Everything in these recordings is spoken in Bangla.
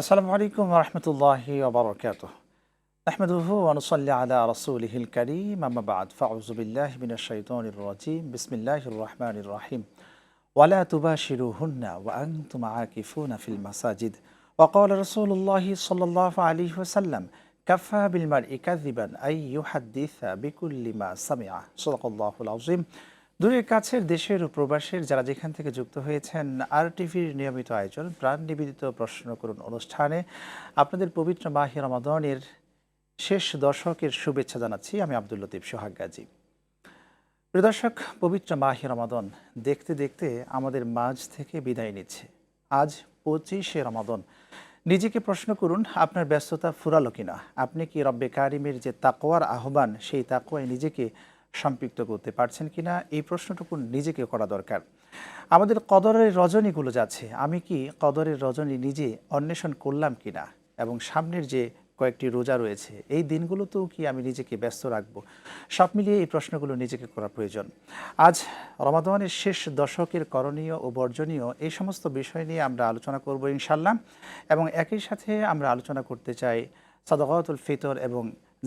আসসালামু আলাইকুম ওয়া রাহমাতুল্লাহি ওয়া বারাকাতুহু। নাহমাদুহু ওয়া নুসাল্লি আলা রাসূলিহিল কারীম, আম্মা বা'দ। ফাআউযু বিল্লাহি মিনাশ শাইতানির রাজীম। বিসমিল্লাহির রাহমানির রাহিম। ওয়া লা তুবাশিরুহুন্না ওয়া আনতুম আকিফুনা ফিল মাসাজিদ। ওয়া ক্বালা রাসূলুল্লাহি সাল্লাল্লাহু আলাইহি ওয়াসাল্লাম, কাফা বিল মারই কাযিবান আই ইউহাদ্দিসা বিকুল্লি মা সামিআ। সাদাকাল্লাহুল আযীম। দূরের কাছের দেশের ও প্রবাসের যারা যেখান থেকে যুক্ত হয়েছেন RTVর নিয়মিত আয়োজন প্রাণ নিবেদিত প্রশ্ন করুন অনুষ্ঠানে আপনাদের পবিত্র মাহে রমাদানের শেষ দশকের শুভেচ্ছা জানাচ্ছি। আমি আব্দুল লতিফ সোহাগ গাজী। প্রিয় দর্শক, পবিত্র মাহে রমাদান দেখতে দেখতে আমাদের মাঝ থেকে বিদায় নিচ্ছে। আজ 25শে রমাদান। নিজেকে প্রশ্ন করুন, আপনার ব্যস্ততা ফুরালো কিনা? আপনি কি রব্বে কারিমের যে তাকওয়ার আহ্বান, সেই তাকওয়ায় নিজেকে সম্পৃক্ত করতে পারছেন কিনা? এই প্রশ্নটুকু নিজেকে করা দরকার। আমাদের কদরের রজনীগুলো যাচ্ছে, আমি কি কদরের রজনী নিজে অন্বেষণ করলাম কিনা? এবং সামনের যে কয়েকটি রোজা রয়েছে, এই দিনগুলোতেও কি আমি নিজেকে ব্যস্ত রাখবো? সব মিলিয়ে এই প্রশ্নগুলো নিজেকে করা প্রয়োজন। আজ রমাদানের শেষ দশকের করণীয় ও বর্জনীয় এই সমস্ত বিষয় নিয়ে আমরা আলোচনা করব ইনশাল্লাহ। এবং একই সাথে আমরা আলোচনা করতে চাই সাদাকাতুল ফিতর এবং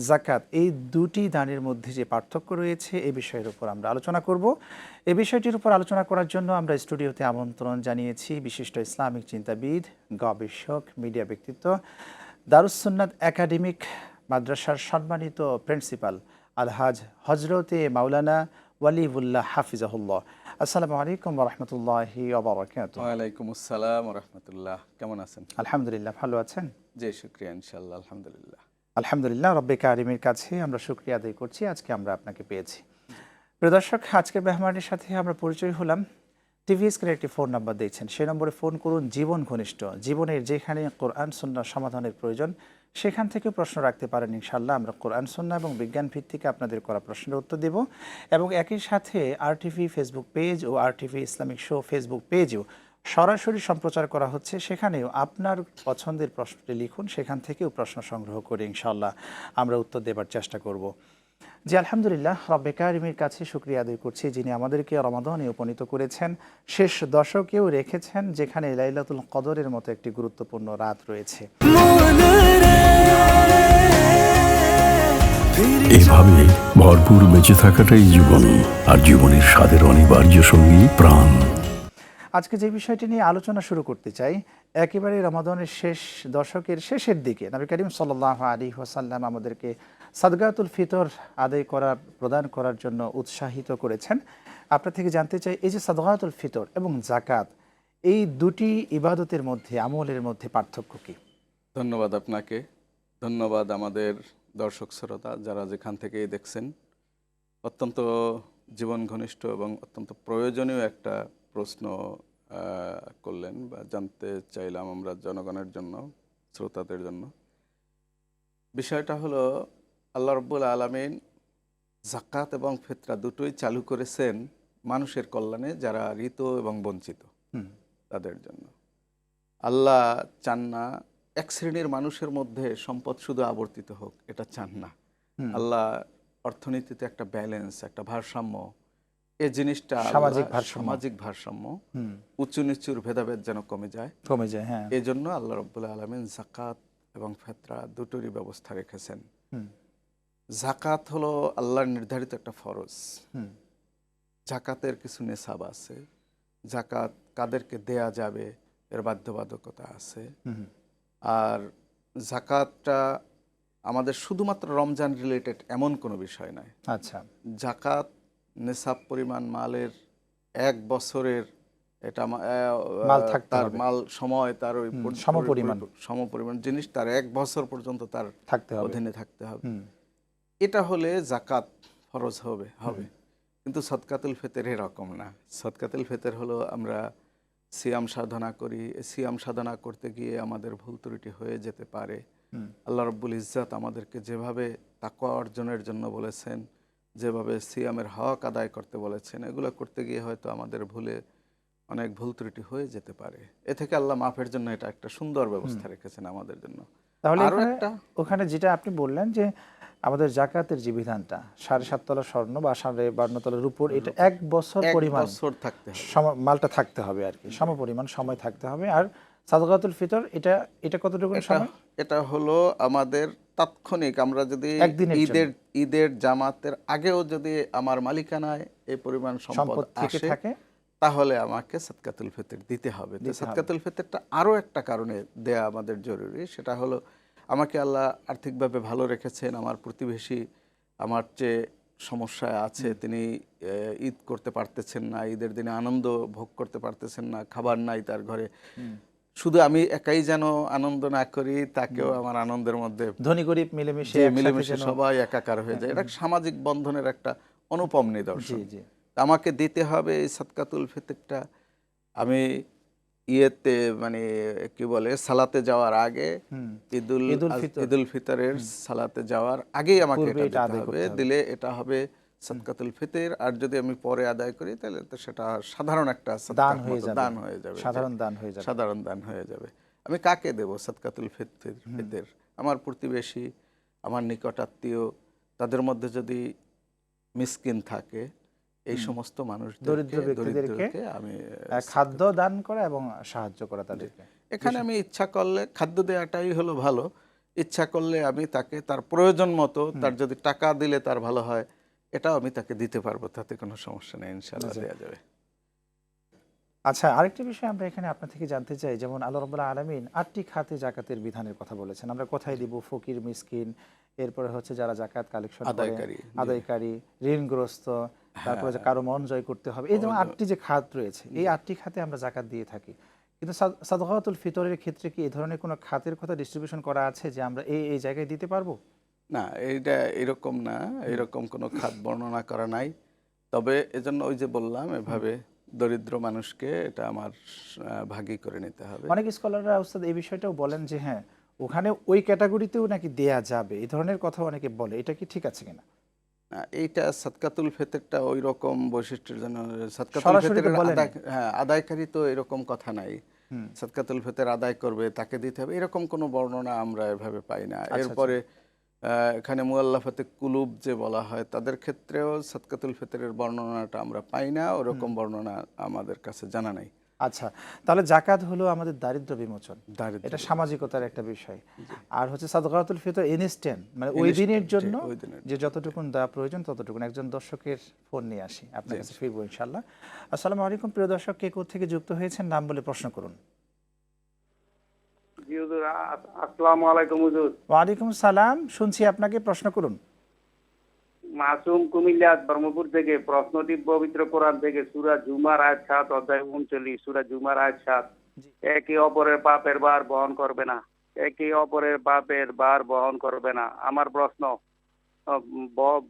জাকাত, এই দুটি দানের মধ্যে যে পার্থক্য রয়েছে এই বিষয়ের উপর আমরা আলোচনা করব। এই বিষয়টির উপর আলোচনা করার জন্য আমরা স্টুডিওতে আমন্ত্রণ জানিয়েছি বিশিষ্ট ইসলামিক চিন্তাবিদ, গবেষক, মিডিয়া ব্যক্তিত্ব, দারুস সুন্নাত একাডেমিক মাদ্রাসার সম্মানিত প্রিন্সিপাল আলহাজ হজরতে মাওলানা ওয়ালিউল্লাহ হাফিজাহুল্লাহ। আসসালামু আলাইকুম ওয়া রাহমাতুল্লাহি ওয়া বারাকাতুহু। ওয়ালাইকুম আসসালাম ওয়া রাহমাতুল্লাহ। কেমন আছেন? আলহামদুলিল্লাহ, ভালো আছেন? জি, শুকরিয়া, ইনশাআল্লাহ, আলহামদুলিল্লাহ। আলহামদুলিল্লাহ, রব্বে কারিমের কাছে আমরা শুকরিয়া আদায় করছি আজকে আমরা আপনাকে পেয়েছি। প্রিয় দর্শক, আজকের মেহমানের সাথে আমরা পরিচয় হলাম। টিভি স্ক্রিনে একটি ফোন নাম্বার দিয়েছেন, সেই নম্বরে ফোন করুন। জীবন ঘনিষ্ঠ, জীবনের যেখানে কোরআন সুন্নাহ সমাধানের প্রয়োজন সেখান থেকে প্রশ্ন রাখতে পারেন। ইনশাআল্লাহ আমরা কোরআন সুন্নাহ এবং বিজ্ঞান ভিত্তিক আপনাদের করা প্রশ্নের উত্তর দেব। এবং একই সাথে RTV ফেসবুক পেজ ও RTV ইসলামিক শো ফেসবুক পেজেও সরাসরি সম্প্রচার করা হচ্ছে, সেখানেও আপনার পছন্দের প্রশ্নটি লিখুন, সেখান থেকেও প্রশ্ন সংগ্রহ করে ইনশাআল্লাহ আমরা উত্তর দেবার চেষ্টা করব। জি আলহামদুলিল্লাহ, রব্বে কারিমের কাছে শুকরিয়া আদায় করছি যিনি আমাদেরকে রমাদানে উপনীত করেছেন, শেষ দশকেও রেখেছেন, যেখানে লাইলাতুল কদরের মতো একটি গুরুত্বপূর্ণ রাত রয়েছে। এভাবে ভরপুর বেঁচে থাকাটাই জীবন, আর জীবনের স্বাদের অনিবার্য সঙ্গী প্রাণ। আজকে যে বিষয়টি নিয়ে আলোচনা শুরু করতে চাই, একেবারে রমাদানের শেষ দশকের শেষের দিকে নবী করিম সাল্লাল্লাহু আলাইহি ওয়াসাল্লাম আমাদেরকে সাদগাতুল ফিতর আদায় করার, প্রদান করার জন্য উৎসাহিত করেছেন। আপনার থেকে জানতে চাই, এই যে সাদগাতুল ফিতর এবং জাকাত, এই দুটি ইবাদতের মধ্যে, আমলের মধ্যে পার্থক্য কী? ধন্যবাদ আপনাকে, ধন্যবাদ আমাদের দর্শক শ্রোতা যারা যেখান থেকেই দেখছেন। অত্যন্ত জীবন ঘনিষ্ঠ এবং অত্যন্ত প্রয়োজনীয় একটা প্রশ্ন করলেন বা জানতে চাইলাম আমরা জনগণের জন্য, শ্রোতাদের জন্য। বিষয়টা হলো, আল্লাহ রাব্বুল আলামিন যাকাত এবং ফিতরা দুটোই চালু করেছেন মানুষের কল্যাণে, যারা ঋত এবং বঞ্চিত তাদের জন্য। আল্লাহ চান না এক শ্রেণীর মানুষের মধ্যে সম্পদ শুধু আবর্তিত হোক, এটা চান না। আল্লাহ অর্থনীতিতে একটা ব্যালেন্স, একটা ভারসাম্য, এই জিনিসটা সামাজিক ভারসাম্য, উঁচু নিচুর ভেদাভেদ যেন কমে যায়। হ্যাঁ, এই জন্য আল্লাহ রাব্বুল আলামিন যাকাত এবং ফিতরা দুটোরই ব্যবস্থা রেখেছেন। যাকাত হলো আল্লাহর নির্ধারিত একটা ফরজ। যাকাতের কিছু নেশাব আছে, যাকাত কাদেরকে দেয়া যাবে এর বাধ্যবাধকতা আছে। আর যাকাতটা আমাদের শুধুমাত্র রমজান রিলেটেড এমন কোনো বিষয় নয়। আচ্ছা, যাকাত নেশাব পরিমাণ মালের এক বছরের, এটা তার মাল সময়, তার ওই সমপরিমাণ জিনিস তার এক বছর পর্যন্ত তার অধীনে থাকতে হবে। এটা হলে যাকাত ফরজ হবে। কিন্তু সদকাতুল ফিতর এরকম না। সদকাতুল ফিতর হলো আমরা সিয়াম সাধনা করি, সিয়াম সাধনা করতে গিয়ে আমাদের ভুল ত্রুটি হয়ে যেতে পারে। আল্লাহ রাব্বুল ইজ্জাত আমাদেরকে যেভাবে তাকওয়া অর্জনের জন্য বলেছেন, যেভাবে সিয়ামের হক আদায় করতে বলেছেন, এগুলো করতে গিয়ে হয়তো আমাদের ভুলে অনেক ভুল ত্রুটি হয়ে যেতে পারে। এ থেকে আল্লাহ মাফের জন্য এটা একটা সুন্দর ব্যবস্থা রেখেছেন আমাদের জন্য। তাহলে ওখানে যেটা আপনি বললেন যে আমাদের জাকাতের যে বিধানটা 7.5 তোলা স্বর্ণ বা 52 তোলার উপর, এটা এক বছর পরিমাণ থাকতে হবে, মালটা থাকতে হবে আর কি, সমপরিমাণ সময় থাকতে হবে। আর সাদকাতুল ফিতর এটা এটা কতটুকু এটা সময়? এটা হলো আমাদের তাৎক্ষণিক, আমরা যদি একদিনের জন্য। ঈদের জামাতের আগেও যদি আমার মালিকানায় এই পরিমাণ সম্পদ সম্পদ থেকে আসে, থাকে তাহলে আমাকে সাদকাতুল ফিতর দিতে হবে। তো দিতে হবে। সাদকাতুল ফিতরটা আরও একটা কারণে দেয়া আমাদের জরুরি, সেটা হলো আমাকে আল্লাহ আর্থিকভাবে ভালো রেখেছেন, আমার প্রতিবেশী আমার চেয়ে সমস্যায় আছে, তিনি ঈদ করতে পারতেছেন না, ঈদের দিনে আনন্দ ভোগ করতে পারতেছেন না, খাবার নাই তার ঘরে, শুধু আমি একাই যেন আনন্দ না করি, তাকেও আমার আনন্দের মধ্যে ধনী গরিব মিলেমিশে যে একসাথে মিলেমিশে যেন। সবাই একাকার হয়ে যায়। এটা সামাজিক বন্ধনের একটা অনুপম জি নিদর্শন। জি আমাকে দিতে হবে এই সাদকাতুল ফিতরটা। আমি ইয়েতে মানে কি বলে সালাতে যাওয়ার আগে, হুম ঈদুল ফিতর ঈদুল ফিতরের সালাতে যাওয়ার আগেই আমাকে পূর্বে এটা এটা দিতে আদায় হবে। করতে হবে। দিলে এটা হবে সাদকাতুল ফিতর। আর যদি আমি পরে আদায় করি তাহলে তো সেটা সাধারণ একটা দান সাদকার হয়ে মতো যাবে, দান হয়ে যাবে, সাধারণ দান হয়ে যাবে। সাধারণ দান হয়ে যাবে। আমি কাকে দেব সাদকাতুল ফিতর? আমার প্রতিবেশী, আমার নিকটাত্মীয়, তাদের মধ্যে যদি মিসকিন থাকে, এই সমস্ত দরিদ্র ব্যক্তিদেরকে দরিদ্রকে আমি খাদ্য দান করা এবং সাহায্য করা তাদেরকে। এখানে আমি ইচ্ছা করলে খাদ্য দেওয়াটাই হলো ভালো। ইচ্ছা করলে আমি তাকে তার প্রয়োজন মতো, তার যদি টাকা দিলে তার ভালো হয়, এটাও আমি তাকে দিতে পারবো, তাতে কোনো সমস্যা নেই, ইনশাআল্লাহ দেওয়া যাবে। আচ্ছা, আরেকটি বিষয় আমরা এখানে আপনার থেকে জানতে চাই, যেমন আল্লাহ রাব্বুল আলামিন 8টি খাতে জাকাতের বিধানের কথা বলেছেন। আমরা কোথায় দিব? ফকির, মিসকিন, এরপরে হচ্ছে যারা জাকাত কালেকশন করে, আদায়কারী, আদায়কারী, ঋণগ্রস্ত, তারপরে যে কারো মন জয় করতে হবে, এই যেমন 8টি যে খাত রয়েছে, এই 8টি খাতে আমরা জাকাত দিয়ে থাকি। কিন্তু সাদকাতুল ফিতরের ক্ষেত্রে কি এই ধরনের কোনো খাতের কথা ডিস্ট্রিবিউশন করা আছে যে আমরা এই জায়গায় দিতে পারবো? না, এইটা এরকম না, এরকম কোনো খাত বর্ণনা করা নাই। তবে এজন্য ওই যে বললাম, এভাবে দরিদ্র মানুষকে এটা আমার ভাগী করে নিতে হবে। অনেক স্কলাররা উস্তাদ এই বিষয়টাও বলেন যে হ্যাঁ, ওখানে ওই ক্যাটাগরিতেও নাকি দেয়া যাবে, এই ধরনের কথা অনেকে বলে, এটা কি ঠিক আছে কিনা? এইটা সাদকাতুল ফিতরটা ওই রকম বৈশিষ্ট্যের জন্য, সাদকাতুল সরাসরি তো ফিতরের বলেনি। আদায়কারী তো এরকম কথা নাই। সাদকাতুল ফিতর আদায় করবে, তাকে দিতে হবে, এরকম কোনো বর্ণনা আমরা এভাবে পাই না। এরপরে এখানে মুআল্লাফাতে কুলুব যে বলা হয়, তাদের ক্ষেত্রেও সাদকাতুল ফিতরের বর্ণনাটা আমরা পাই না, ওরকম বর্ণনা আমাদের কাছে জানা নাই। আচ্ছা, তাহলে জাকাত হলো আমাদের দারিদ্র বিমোচন, দারিদ্র এটা সামাজিকতার একটা বিষয়। আর হচ্ছে সাদকাতুল ফিতর ইনস্ট্যান্ট, মানে ওই দিনের জন্য ওই দিনের যে যতটুকুন দেওয়া প্রয়োজন ততটুকুন। একজন দর্শকের ফোন নিয়ে আসি, আপনার কাছে ফিরবো ইনশাল্লাহ। আসসালামু আলাইকুম প্রিয় দর্শক, কে কোথা থেকে যুক্ত হয়েছেন নাম বলে প্রশ্ন করুন। জি হুজুর, আসসালামু আলাইকুম হুজুর। ওয়ালাইকুম সালাম, শুনছি, আপনাকে প্রশ্ন করুন। মাসুম কুমিল্লা ধর্মপুর থেকে। প্রশ্নটি পবিত্র কোরআন থেকে, সূরা জুমার আয়াত 7, অধ্যায় 39, সূরা জুমার আয়াত 7। একে অপরের পাপের ভার বহন করবে না, একে অপরের পাপের ভার বহন করবে না। আমার প্রশ্ন,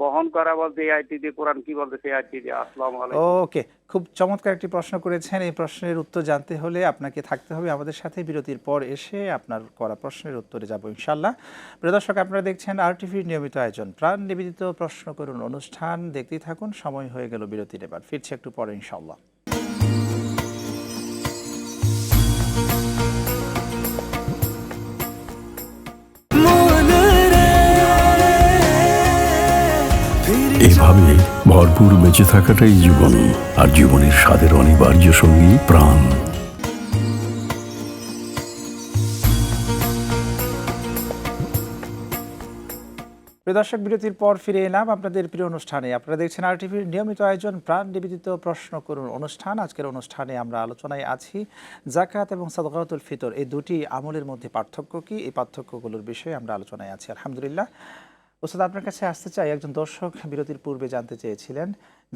বহন করা বলতে এই আয়াতটি দিয়ে কোরআন কি বলতেছে এই আয়াতটি দিয়ে? আসসালামু আলাইকুম। ওকে, খুব চমৎকার একটি প্রশ্ন করেছেন। এই প্রশ্নের উত্তর জানতে হলে আপনাকে থাকতে হবে আমাদের সাথে। বিরতির পর এসে আপনার করা প্রশ্নের উত্তরে যাব ইনশাল্লাহ। প্রিয় দর্শক, আপনারা দেখছেন আরটিভির নিয়মিত আয়োজন প্রাণ নিবেদিত প্রশ্ন করুন অনুষ্ঠান, দেখতেই থাকুন। সময় হয়ে গেল বিরতির, এবার ফিরছি একটু পরে ইনশাল্লাহ। এভাবে ভরপুর বেঁচে থাকাটাই জীবন, আর জীবনের স্বাদের অনিবার্য সঙ্গী প্রাণ। প্রিয় দর্শক, বিরতির পর ফিরে এলাম আপনাদের প্রিয় অনুষ্ঠানে। আপনারা দেখছেন আরটিভির নিয়মিত আয়োজন প্রাণ নিবেদিত প্রশ্ন করুন অনুষ্ঠান। আজকের অনুষ্ঠানে আমরা আলোচনায় আছি জাকাত এবং সাদকাতুল ফিতর, এই দুটি আমলের মধ্যে পার্থক্য কি, এই পার্থক্যগুলোর বিষয়ে আমরা আলোচনায় আছি আলহামদুলিল্লাহ। ওস্তাদ, আপনার কাছে আসতে চাই, একজন দর্শক বিরতির পূর্বে জানতে চেয়েছিলেন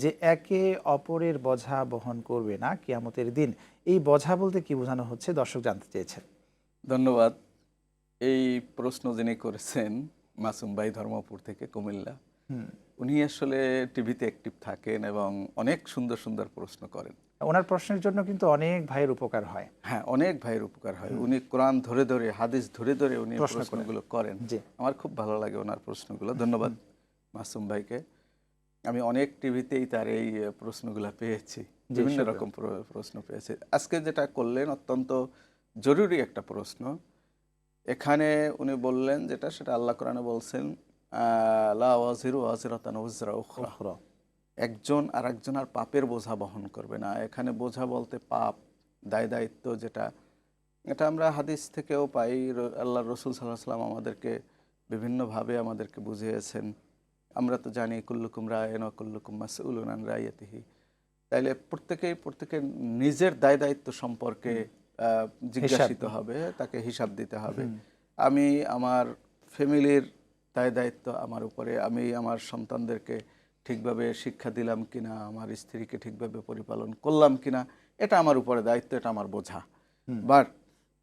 যে একে অপরের বোঝা বহন করবে না কিয়ামতের দিন, এই বোঝা বলতে কি বোঝানো হচ্ছে, দর্শক জানতে চেয়েছেন। ধন্যবাদ। এই প্রশ্ন যিনি করেছেন মাসুম ভাই ধর্মপুর থেকে, কুমিল্লা, উনি আসলে টিভিতে অ্যাক্টিভ থাকেন এবং অনেক সুন্দর সুন্দর প্রশ্ন করেন। ওনার প্রশ্নের জন্য কিন্তু অনেক ভাইয়ের উপকার হয়। হ্যাঁ, অনেক ভাইয়ের উপকার হয়। উনি কোরআন ধরে ধরে, হাদিস ধরে ধরে উনি প্রশ্নগুলো করেন। জি, আমার খুব ভালো লাগে ওনার প্রশ্নগুলো। ধন্যবাদ মাসুম ভাইকে। আমি অনেক টিভিতেই তার এই প্রশ্নগুলো পেয়েছি, বিভিন্ন রকম প্রশ্ন পেয়েছি। আজকে যেটা করলেন অত্যন্ত জরুরি একটা প্রশ্ন। এখানে উনি বললেন যেটা, সেটা আল্লাহ কোরআনে বলছেন, লা ওয়াজিরু ওয়াজিরাতান উযরা উখরা, একজন আর একজনের পাপের বোঝা বহন করবে না। এখানে বোঝা বলতে পাপ, দায় দায়িত্ব, যেটা এটা আমরা হাদিস থেকেও পাই। আল্লাহ রসুল সাল্লাল্লাহু আলাইহি ওয়াসাল্লাম আমাদেরকে বিভিন্নভাবে আমাদেরকে বুঝিয়েছেন। আমরা তো জানি কুল্লুকুম রায়িন ওয়া কুল্লুকুম মাসউলুন আন রাইয়াতিহি। তাইলে প্রত্যেকের নিজের দায় দায়িত্ব সম্পর্কে জিজ্ঞাসিত হবে, তাকে হিসাব দিতে হবে। আমি আমার ফ্যামিলির দায় দায়িত্ব আমার উপরে, আমি আমার সন্তানদেরকে ঠিকভাবে শিক্ষা দিলাম কিনা, আমার স্ত্রীকে ঠিকভাবে পরিপালন করলাম কিনা, এটা আমার উপরে দায়িত্ব, এটা আমার বোঝা। বাট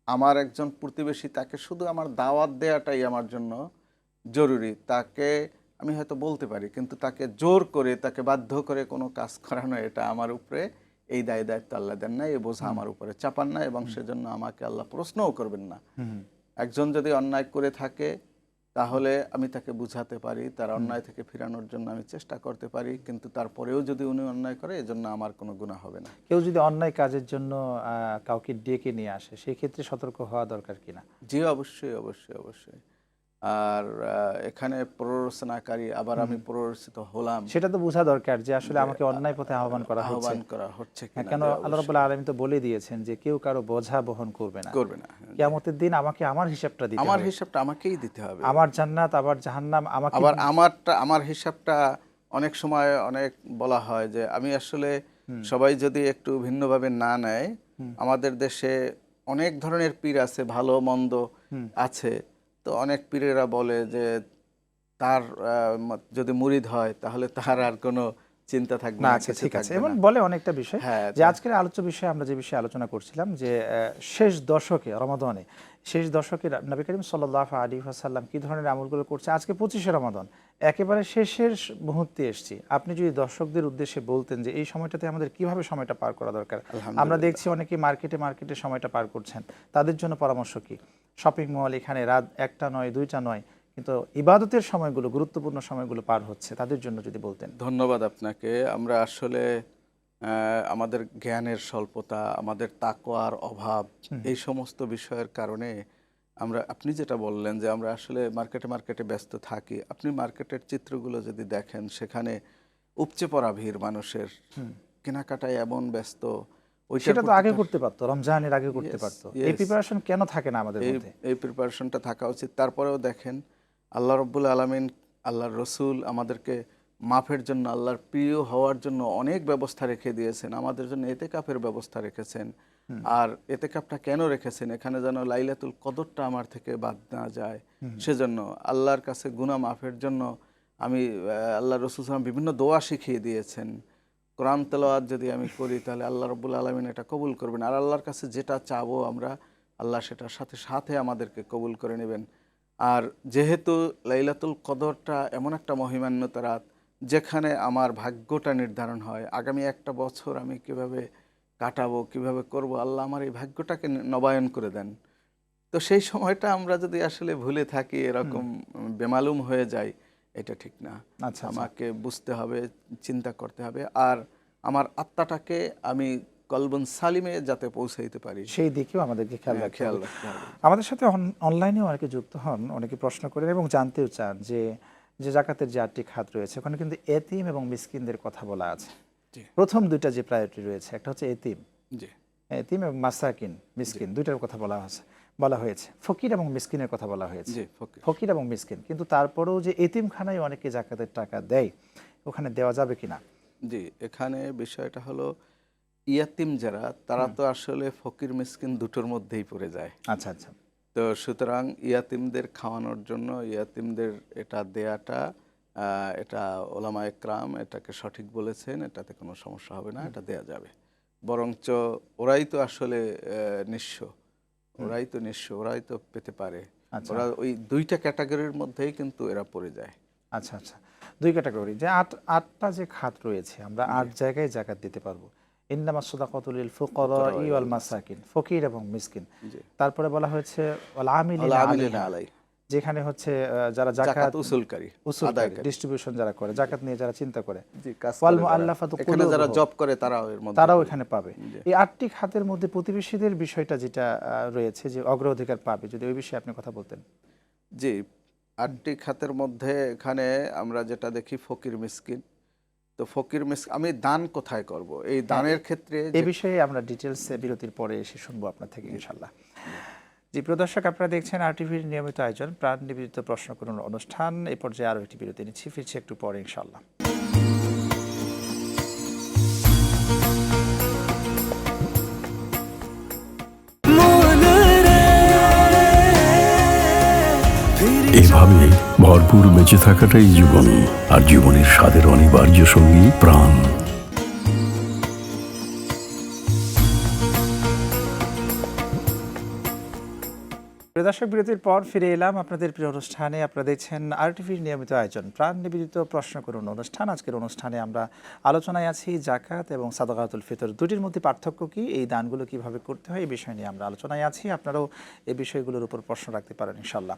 আমার একজন প্রতিবেশী, তাকে শুধু আমার দাওয়াত দেওয়াটাই আমার জন্য জরুরি। তাকে আমি হয়তো বলতে পারি, কিন্তু তাকে জোর করে, তাকে বাধ্য করে কোনো কাজ করানো, এটা আমার উপরে এই দায় দায়িত্ব আল্লাহ দেন না, এই বোঝা আমার উপরে চাপান না, এবং সেজন্য আমাকে আল্লাহ প্রশ্নও করবেন না। একজন যদি অন্যায় করে থাকে তাহলে আমি তাকে বুঝাতে পারি, তার অন্যায় থেকে ফিরানোর জন্য আমি চেষ্টা করতে পারি, কিন্তু তারপরেও যদি উনি অন্যায় করে, এজন্য আমার কোনো গুনাহ হবে না। কেউ যদি অন্যায় কাজের জন্য কাউকে ডেকে নিয়ে আসে, সেই ক্ষেত্রে সতর্ক হওয়া দরকার কিনা? জি, অবশ্যই অবশ্যই অবশ্যই। আর এখানে প্ররোচনাকারী, আবার আমি প্ররোচিত হলাম, সেটা তো বোঝা দরকার যে আসলে আমাকে অন্যায় পথে আহ্বান করা হচ্ছে কিনা। কেন আল্লাহ রাব্বুল আলামিন তো বলে দিয়েছেন যে কেউ কারো বোঝা বহন করবে না। কিয়ামতের দিন আমাকে আমার হিসাবটা দিতে হবে, আমার হিসাবটা আমাকেই দিতে হবে। আমার জান্নাত আবার জাহান্নাম আমাকে, আবার আমার হিসাবটা অনেক সময় অনেক বলা হয় যে আমি আসলে, সবাই যদি একটু ভিন্নভাবে না নেয়, আমাদের দেশে অনেক ধরনের পীর আছে, ভালো মন্দ আছে। তো অনেক পীরেরা বলে যে তার যদি মুরিদ হয় তাহলে তার আর কোনো চিন্তা থাকবে না। আচ্ছা, ঠিক আছে, এমন বলে অনেকটা বিষয়। যে আজকের আলোচ্য বিষয় আমরা যে বিষয়ে আলোচনা করছিলাম, যে শেষ দশকে রমাদানে, শেষ দশকে নবী করিম সাল্লাল্লাহু আলাইহি ওয়াসাল্লাম কি ধরনের আমলগুলো করছে। আজকে 25শে রমাদান, একেবারে শেষের মুহূর্তে এসেছি। আপনি যদি দর্শকদের উদ্দেশ্যে বলতেন যে এই সময়টাতে আমাদের কিভাবে সময়টা পার করা দরকার। আমরা দেখছি অনেকে মার্কেটে সময়টা পার করছেন, তাদের জন্য পরামর্শ কি? শপিং মল, এখানে রাত 1টা নয় 2টা নয়, কিন্তু ইবাদতের সময়গুলো, গুরুত্বপূর্ণ সময়গুলো পার হচ্ছে, তাদের জন্য যদি বলতেন। ধন্যবাদ আপনাকে। আমরা আসলে আমাদের জ্ঞানের স্বল্পতা, আমাদের তাকওয়ার অভাব, এই সমস্ত বিষয়ের কারণে আপনি যেটা বললেন যে আমরা আসলে মার্কেটে ব্যস্ত থাকি। আপনি মার্কেটের চিত্রগুলো যদি দেখেন, সেখানে উপচে পড়া ভিড় মানুষের, কেনাকাটায় এমন ব্যস্ত। সেটা তো আগে করতে পারতো, রমজানের আগে করতে পারতো। এই প্রিপারেশন কেন থাকে না আমাদের মধ্যে? এই প্রিপারেশনটা থাকা উচিত। তারপরেও দেখেন, আল্লাহ রাব্বুল আলামিন, আল্লাহর রসুল আমাদেরকে মাফের জন্য, আল্লাহর প্রিয় হওয়ার জন্য অনেক ব্যবস্থা রেখে দিয়েছেন। আমাদের জন্য এতেকাফের ব্যবস্থা রেখেছেন। আর এতেকাফটা কেন রেখেছেন? এখানে যেন লাইলাতুল কদরটা আমার থেকে বাদ না যায়, সেজন্য আল্লাহর কাছে গুনাহ মাফের জন্য। আল্লাহর রাসূল সাল্লাল্লাহু বিভিন্ন দোয়া শিখিয়ে দিয়েছেন। কোরআন তেলাওয়াত যদি আমি করি, তাহলে আল্লাহ রাব্বুল আলামিন এটা কবুল করবেন। আর আল্লাহর কাছে যেটা চাবো আমরা, আল্লাহ সেটার সাথে সাথে আমাদেরকে কবুল করে নেবেন। আর যেহেতু লাইলাতুল কদরটা এমন একটা মহিমান্বিত রাত, যেখানে আমার ভাগ্যটা নির্ধারণ হয়, আগামী একটা বছর আমি কিভাবে কাটাবো, কিভাবে করব, আল্লাহ আমার এই ভাগ্যটাকে নবায়ন করে দেন। তো সেই সময়টা আমরা যদি আসলে ভুলে থাকি, এরকম বেমালুম হয়ে যায়, এটা ঠিক না। আমাকে বুঝতে হবে, চিন্তা করতে হবে, আর আমার আত্মাটাকে আমি কলবুন সালিমে যাতে পৌঁছাইতে পারি, সেই দিকেও আমাদেরকে খেয়াল রাখতে হবে। আমাদের সাথে অনলাইনেও অনেকে যুক্ত হন, অনেকে প্রশ্ন করেন এবং জানতেও চান যে জাকাতের যে 8টি খাত রয়েছে, ওখানে কিন্তু এতিম এবং মিসকিনদের কথা বলা আছে। প্রথম দুইটা যে প্রায়োরিটি রয়েছে, একটা হচ্ছে এতিম, এতিম এবং মাসাকিন, মিসকিন, দুইটার কথা বলা হয়েছে। ফকির এবং মিসকিনের কথা বলা হয়েছে, ফকির এবং মিসকিন। কিন্তু তারপরেও যে এতিমখানায় অনেকে জাকাতের টাকা দেয়, ওখানে দেওয়া যাবে কিনা? জি, এখানে বিষয়টা হলো, ইয়াতিম যারা, তারা তো আসলে ফকির মিসকিন দুটোর মধ্যেই পড়ে যায়। আচ্ছা আচ্ছা। তো সুতরাং ইয়াতিমদের খাওয়ানোর জন্য, ইয়াতিমদের এটা দেয়াটা, এটা ওলামা একরাম এটাকে সঠিক বলেছেন, এটাতে কোনো সমস্যা হবে না, এটা দেয়া যাবে। বরঞ্চ ওরাই তো আসলে নিঃস্ব, ওরাই তো পেতে পারে। ওরা ওই দুইটা ক্যাটাগরির মধ্যেই কিন্তু এরা পড়ে যায়। আচ্ছা আচ্ছা, দুই ক্যাটাগরি। যে আটটা যে খাত রয়েছে, আমরা 8 জায়গায় জাকাত দিতে পারবো। ইন্নামাস সাদাকাতু লিল ফুকারাই ওয়াল মাসাকিন, ফকির এবং মিসকিন। তারপরে বলা হয়েছে ওয়াল আমিলিনা আলাই, যেখানে হচ্ছে যারা জাকাত উসুলকারী, ডিস্ট্রিবিউশন যারা করে, জাকাত নিয়ে যারা চিন্তা করে, ওয়াল মুআল্লাফাতু কুলুবুহুম, যারা জব করে তারাও এখানে পাবে। এই 8টি খাতের মধ্যে প্রতিবেশীদের বিষয়টা যেটা রয়েছে, যে অগ্রাধিকার পাবে, যদি ওই বিষয়ে আপনি কথা বলতেন। জি, 8টি খাতের মধ্যে এখানে আমরা যেটা দেখি, ফকির মিসকিন। তো ফকির আমি দান কোথায় করব, এই দানের ক্ষেত্রে এই বিষয়ে আমরা ডিটেলস বিরতির পরে এসে শুনবো আপনার থেকে ইনশাল্লাহ। জি প্রিয় দর্শক, আপনারা দেখছেন আরটিভির নিয়মিত আয়োজন প্রাণ নিবেদিত প্রশ্ন করুন অনুষ্ঠান। এই পর্যায়ে আরও একটি বিরতি নিচ্ছি, ফিরছি একটু পরে ইনশাল্লাহ। এভাবে ভরপুর বেঁচে থাকাটাই জীবন, আর জীবনের স্বাদের অনিবার্য সঙ্গী প্রাণ। প্রিয় দর্শক, বিরতির পর ফিরে এলাম আপনাদের প্রিয় অনুষ্ঠানে। আপনারা দেখছেন আরটিভির নিয়মিত আয়োজন প্রাণ নিবেদিত প্রশ্ন করুন অনুষ্ঠান। আজকের অনুষ্ঠানে আমরা আলোচনায় আছি জাকাত এবং সাদাকাতুল ফিতর দুটির মধ্যে পার্থক্য কি, এই দানগুলো কিভাবে করতে হয়, এই বিষয় নিয়ে আমরা আলোচনায় আছি। আপনারাও এই বিষয়গুলোর উপর প্রশ্ন রাখতে পারেন ইনশাল্লাহ।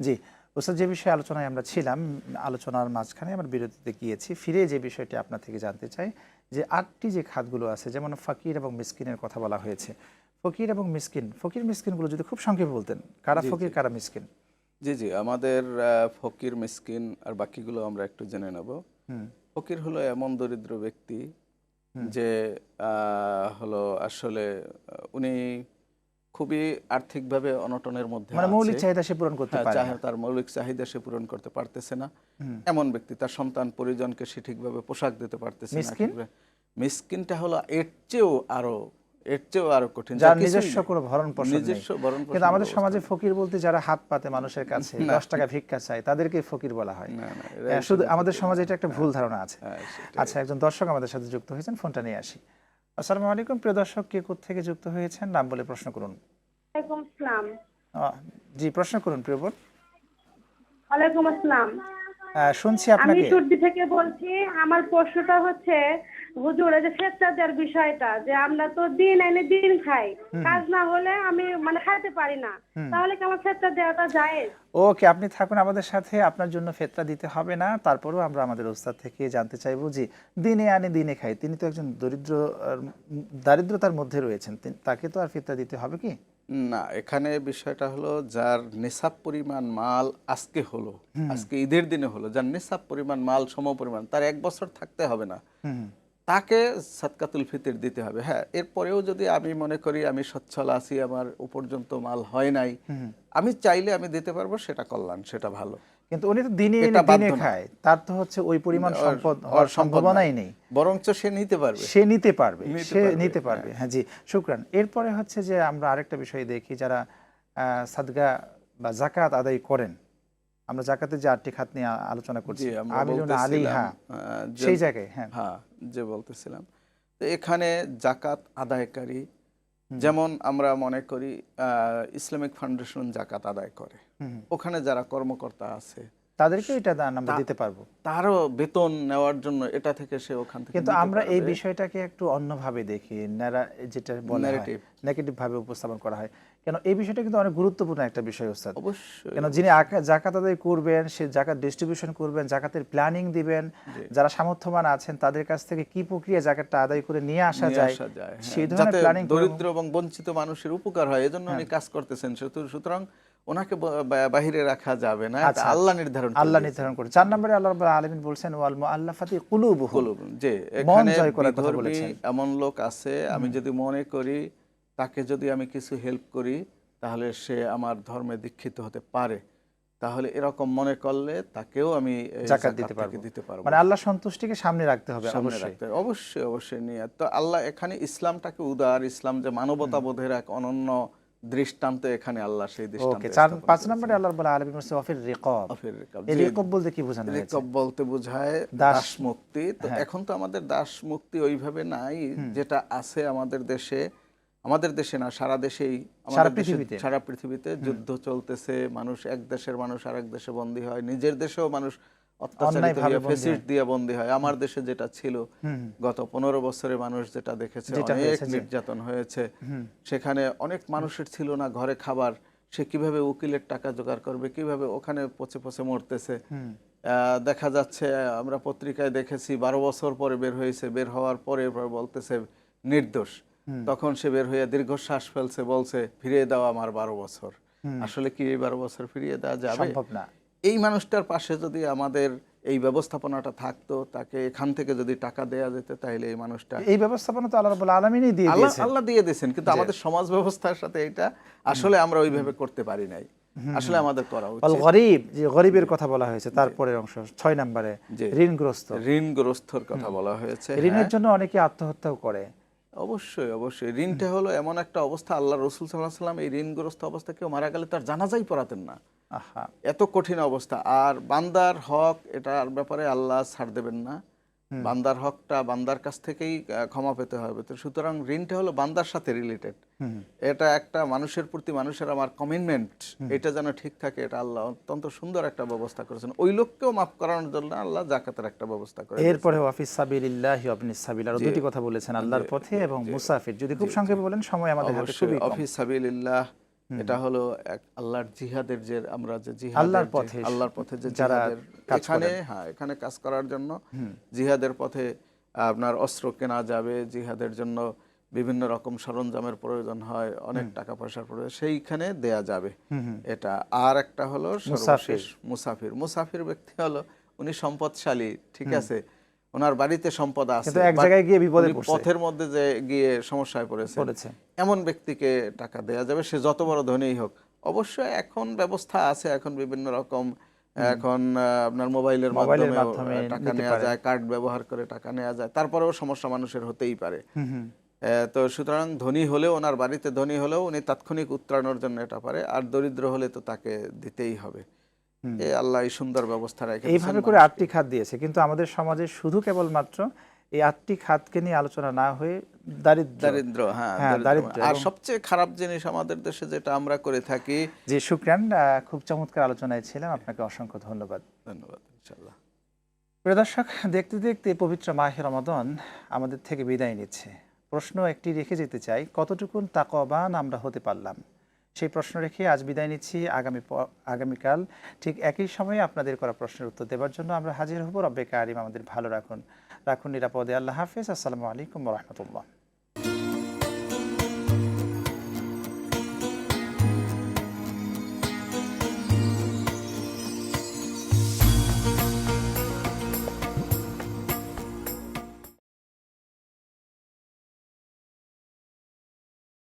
জি ওস্তাদ, যে বিষয়ে আলোচনায় আমরা ছিলাম, আলোচনার মাঝখানে আমরা বিরতিতে গিয়েছি। ফিরে যে বিষয়টি আপনার থেকে জানতে চাই যে 8টি যে খাতগুলো আছে, যেমন ফকির এবং মিসকিনের কথা বলা হয়েছে। ফকির এবং মিসকিন, ফকির মিসকিনগুলো যদি খুব সংক্ষেপে বলতেন, কারা ফকির কারা মিসকিন? জি আমাদের ফকির মিসকিন আর বাকিগুলো আমরা একটু জেনে নেব। ফকির হলো এমন দরিদ্র ব্যক্তি যে হলো আসলে উনি খুবই আর্থিকভাবে অনটনের মধ্যে, মানে মৌলিক চাহিদা সে পূরণ করতে পারে না, তার মৌলিক চাহিদা সে পূরণ করতে পারতেছে না, এমন ব্যক্তি। তার সন্তান পরিজনকে সে ঠিকভাবে পোশাক দিতে পারতেছে না। মিসকিনটা হলো এর চেয়েও আরো কঠিন, যার নিজস্ব কোনো ভরণ পোষণ নেই। কিন্তু আমাদের সমাজে অবস্থা। ফকির বলতে যারা হাত পাতে মানুষের কাছে 10 টাকা ভিক্ষা চায় তাদেরকে ফকির বলা হয়। শুধু আমাদের সমাজে এটা একটা ভুল ধারণা আছে। আচ্ছা, একজন দর্শক আমাদের সাথে যুক্ত হয়েছেন, ফোনটা নিয়ে আসি। আসসালামু আলাইকুম প্রিয় দর্শক, কে কোত্থেকে যুক্ত হয়েছেন নাম বলে প্রশ্ন করুন। ওয়ালাইকুম আসসালাম। জি প্রশ্ন করুন প্রিয় বোন। ওয়ালাইকুম আসসালাম। শুনছি আমি আপনাকে। টুর্দি থেকে বলছি। আমার প্রশ্নটা হচ্ছে, হুজুর এই যে ফেতরা দেওয়ার বিষয়টা, যে আমরা তো দিন এনে দিন খাই, কাজ না হলে আমি মানে খাইতে পারি না, তাহলে কি আমার ফেতরা দেওয়াটা জায়েজ? ওকে, আপনি থাকুন আমাদের সাথে, আপনার জন্য ফেতরা দিতে হবে না। তারপরেও আমরা আমাদের ওস্তাদ থেকে জানতে চাইবো যে দিনে আনে দিনে খাই, তিনি তো একজন দারিদ্রতার মধ্যে রয়েছেন, তাকে তো আর ফেতরা দিতে হবে কি না? এখানে বিষয়টা হলো, যার নিসাব পরিমাণ মাল আজকে ঈদের দিনে হলো, যার নিসাব পরিমাণ মাল সম পরিমাণ, তার 1 বছর থাকতে হবে না, তাকে সাদকাতুল ফিতর দিতে হবে। হ্যাঁ, এরপরেও যদি আমি মনে করি আমি সচ্ছল আছি, আমার পর্যন্ত মাল হয় নাই, আমি চাইলে আমি দিতে পারবো, সেটা কল্যাণ, সেটা ভালো। কিন্তু উনি তো দিনে এনে দিনে খায়, তার তো হচ্ছে ওই পরিমাণ সম্পদ হওয়ার সম্ভাবনাই নেই, বরঞ্চ সে নিতে পারবে। হ্যাঁ জি, শুকরান। এরপরে হচ্ছে যে আমরা আরেকটা বিষয় দেখি, যারা সাদগা বা জাকাত আদায় করেন, আমরা জাকাতের যে 8টি খাত নিয়ে আলোচনা করছি, আমিলুনা আলাইহা, সেই জায়গায় হ্যাঁ যে বলতেছিলাম, তো এখানে জাকাত আদায়কারী, যেমন আমরা মনে করি ইসলামিক ফাউন্ডেশন জাকাত আদায় করে, ওখানে যারা কর্মকর্তা আছে তাদেরকে এটা দান আমরা দিতে পারবো, তারও বেতন নেওয়ার জন্য এটা থেকে সে ওখান থেকে। কিন্তু আমরা এই বিষয়টাকে একটু অন্যভাবে দেখি, যেটা বলা হয় নেগেটিভ ভাবে উপস্থাপন করা হয়। কেন এই বিষয়টা কিন্তু অনেক গুরুত্বপূর্ণ একটা বিষয় ওস্তাদ। অবশ্যই, কেন যিনি জাকাত আদায় করবেন, সে জাকাত ডিস্ট্রিবিউশন করবেন, জাকাতের প্ল্যানিং দিবেন, যারা সামর্থ্যবান আছেন তাদের কাছ থেকে কি প্রক্রিয়া জাকাতটা আদায় করে নিয়ে আসা যায়, সেই ধরনের প্ল্যানিং, দরিদ্র এবং বঞ্চিত মানুষের উপকার হয়, এজন্য উনি কাজ করতেছেন। সুতরাং ওনাকে বাহিরে রাখা যাবে না, আল্লাহ নির্ধারণ করে। 4 নম্বরে আল্লাহ রাব্বুল আলামিন বলছেন ওয়াল মুআল্লাফাতি কুলুবুহুম, যে এখানে বিধর্মী এমন লোক আছে, আমি যদি মনে করি তাকে যদি আমি কিছু হেল্প করি তাহলে সে আমার ধর্মে দীক্ষিত হতে পারে, তাহলে এরকম মনে করলে তাকেও আমি জাকাত দিতে পারবো। মানে আল্লাহ সন্তুষ্টিকে সামনে রাখতে হবে, অবশ্যই নিয়ে। তো আল্লাহ এখানে ইসলামটাকে উদার, ইসলাম যে মানবতা বোধের এক অনন্য দৃষ্টান্ত, এখানে আল্লাহ সেই দৃষ্টান্ত। 5 নম্বরে আল্লাহ রাব্বুল আলামিন বলেছে ওয়াফির রিকাব। এই রিকাব বলতে কি বোঝানো হয়েছে? রিকাব বলতে বোঝায় দাস মুক্তি। তো এখন তো আমাদের দাস মুক্তি ওইভাবে নাই, যেটা আছে আমাদের দেশে না, সারা দেশেই, সারা পৃথিবীতে যুদ্ধ চলতেছে, মানুষ এক দেশের মানুষ আরেক দেশে বন্দী হয়, নিজের দেশেও মানুষ অত্যাচারিত হয়ে ফেসিস্ট দিয়ে বন্দী হয়। আমার দেশে যেটা ছিল গত 15 বছরে মানুষ যেটা দেখেছে, অনেক নির্যাতন হয়েছে, সেখানে অনেক মানুষের ছিল না ঘরে খাবার, সে কিভাবে উকিলের টাকা জোগাড় করবে, কিভাবে ওখানে পচে পচে মরতেছে। দেখা যাচ্ছে, আমরা পত্রিকায় দেখেছি 12 বছর পরে বের হয়েছে, বের হওয়ার পরে বলতেছে নির্দোষ, তখন সে বের হয়ে দীর্ঘশ্বাস ফেলছে, বলছে ফিরিয়ে দাও আমার 12 বছর। আসলে কি এই 12 বছর ফিরিয়ে দেওয়া যাবে? সম্ভব না। এই মানুষটার পাশে যদি আমাদের এই ব্যবস্থাপনাটা থাকতো, তাকে এখান থেকে যদি টাকা দেয়া যেত, তাহলে এই মানুষটা এই ব্যবস্থাপনা তো আল্লাহ রাব্বুল আলামিনই দিয়ে আল্লাহ দিয়েছেন। আল্লাহ দিয়ে দিয়েছেন, কিন্তু আমাদের সমাজ ব্যবস্থার সাথে এটা আসলে আমরা ওইভাবে করতে পারি নাই। আসলে আমাদের করা আল উচিত। গরিব, যে গরিবের কথা বলা হয়েছে, তারপরের অংশ 6 নম্বরে জি। ঋণগ্রস্ত। ঋণগ্রস্তর কথা বলা হয়েছে। ঋণের জন্য অনেকে আত্মহত্যাও করে। অবশ্যই অবশ্যই ঋণটা হলো এমন একটা অবস্থা, আল্লাহ রসুল সাল্লাল্লাহু আলাইহি ওয়াসাল্লাম এই ঋণগ্রস্ত অবস্থা কেউ মারা গেলে তার জানাজাই পড়াতেন না, আহা, এত কঠিন অবস্থা। আর বান্দার হক, এটার ব্যাপারে আল্লাহ ছাড় দেবেন না, বান্দার হকটা বান্দার কাছ থেকেই ক্ষমা পেতে হবে। তো সুতরাং ঋণটা হলো বান্দার সাথে রিলেটেড, এটা একটা মানুষের প্রতি মানুষের আমার কমিটমেন্ট, এটা যেন ঠিক থাকে, এটা আল্লাহ অত্যন্ত সুন্দর একটা ব্যবস্থা করেছেন। ওই লোককেও মাফ করানোর জন্য আল্লাহ জাকাতের একটা ব্যবস্থা করে। এরপরে ওয়াফিস সাবিলিল্লাহি ওয়া ইবনিস সাবিল, আর দুটি কথা বলেছেন, আল্লাহর পথে এবং মুসাফির। যদি খুব সংক্ষেপে বলেন, সময় আমাদের হাতে অবশ্যই খুবই কম। অফিস সাবিলিল্লাহ, এটা হলো এক আল্লাহর জিহাদের, যে আমরা যে আল্লাহর আল্লাহর পথে যে যারা জিহাদের, কাজ এখানে করেন। হ্যাঁ এখানে কাজ করার জন্য জিহাদের পথে আপনার অস্ত্র কেনা যাবে, জিহাদের জন্য বিভিন্ন রকম সরঞ্জামের প্রয়োজন হয়, অনেক টাকা পয়সার প্রয়োজন, সেইখানে দেয়া যাবে এটা। আর একটা হলো সর্বশেষ মুসাফির। মুসাফির ব্যক্তি হলো উনি সম্পদশালী, ঠিক আছে, ওনার বাড়িতে সম্পদ আছে, কিন্তু এক জায়গায় গিয়ে বিপদে উনি পড়ছে, পথের মধ্যে যে গিয়ে সমস্যায় পড়েছে, এমন ব্যক্তিকে টাকা দেয়া যাবে, সে যত বড় ধনীই হোক। অবশ্যই এখন ব্যবস্থা আছে, এখন বিভিন্ন রকম, এখন আপনার মোবাইলের মাধ্যমে টাকা নেওয়া যায়, কার্ড ব্যবহার করে টাকা নেওয়া যায়, তারপরেও সমস্যা মানুষের হতেই পারে। তো সুতরাং ধনী হলেও, ওনার বাড়িতে ধনী হলেও উনি তাৎক্ষণিক উত্তরণের জন্য এটা পারে, আর দরিদ্র হলে তো তাকে দিতেই হবে। আল্লাহ এই সুন্দর ব্যবস্থা রেখেছেন। এইভাবে করে 8টি খাত দিয়েছে, কিন্তু আমাদের সমাজে শুধু কেবলমাত্র এই 8টি খাতকে নিয়ে আলোচনা না হয়ে দারিদ্র, হ্যাঁ দারিদ্র। আর সবচেয়ে খারাপ জিনিস আমাদের দেশে যেটা আমরা করে থাকি। জি, শুকরান, খুব চমৎকার আলোচনায় ছিলাম, আপনাকে অসংখ্য ধন্যবাদ। ধন্যবাদ। ইনশাআল্লাহ। প্রিয় দর্শক, দেখতে দেখতে পবিত্র মাহে রমাদান আমাদের থেকে বিদায় নিচ্ছে। প্রশ্ন একটি রেখে যেতে চাই, কতটুকুন তাকওয়াবান আমরা হতে পারলাম? সেই প্রশ্ন রেখে আজ বিদায় নিচ্ছি। আগামীকাল ঠিক একই সময়ে আপনাদের করা প্রশ্নের উত্তর দেওয়ার জন্য আমরা হাজির হব। রব্বে কারিম আমাদের ভালো রাখুন, নিরাপদে। আল্লাহ হাফেজ। আসসালামু আলাইকুম ওয়া রাহমাতুল্লাহ।